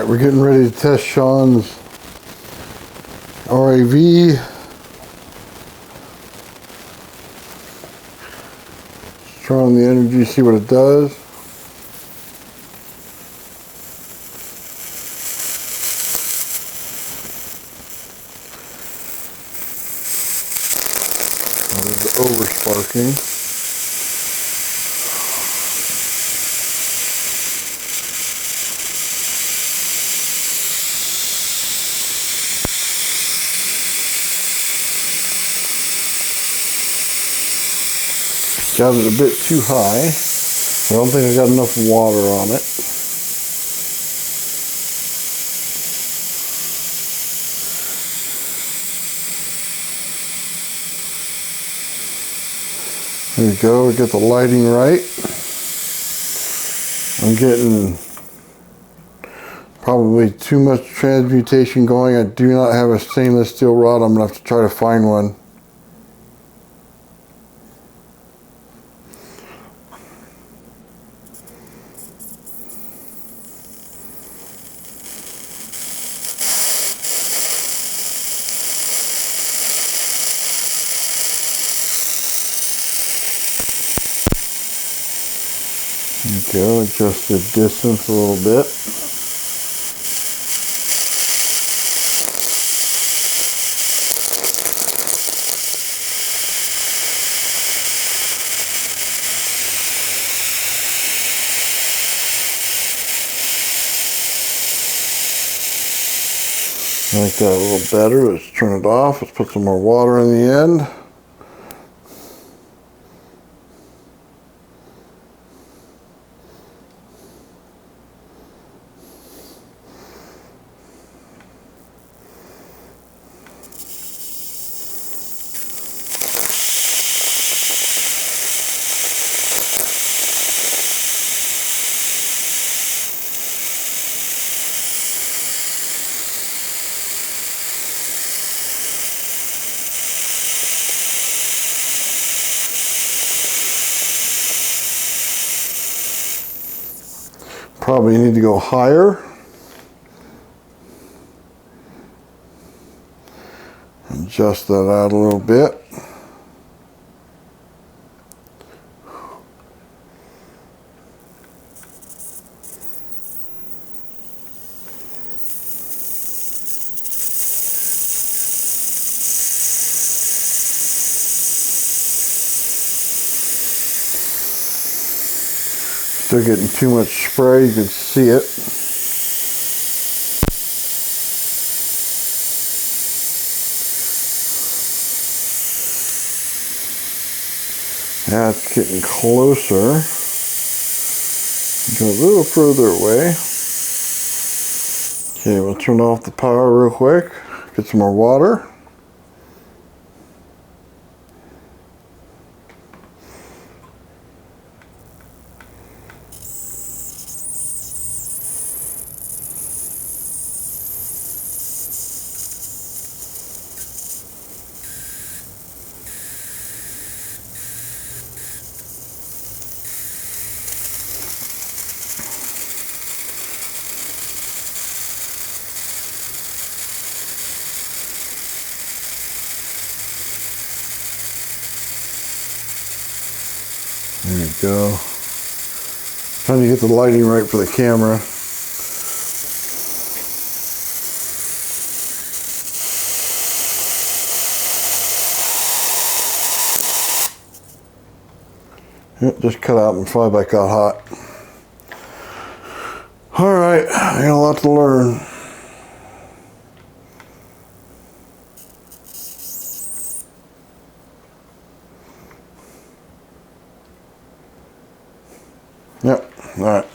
Alright, we're getting ready to test Shawn's RAV. Just turn on the energy, see what it does. There's the over sparking. Got it a bit too high. I don't think I got enough water on it. There we go, we get the lighting right. I'm getting probably too much transmutation going. I do not have a stainless steel rod. I'm gonna have to try to find one. There we go, adjust the distance a little bit. I like that a little better. Let's turn it off. Let's put some more water in the end. Probably need to go higher. Adjust that out a little bit. Still getting too much spray, you can see it. Now it's getting closer. Go a little further away. Okay, we'll turn off the power real quick. Get some more water. There we go. Trying to get the lighting right for the camera. Yep, just cut out and fly back out hot. Alright, I got a lot to learn. Yep, alright.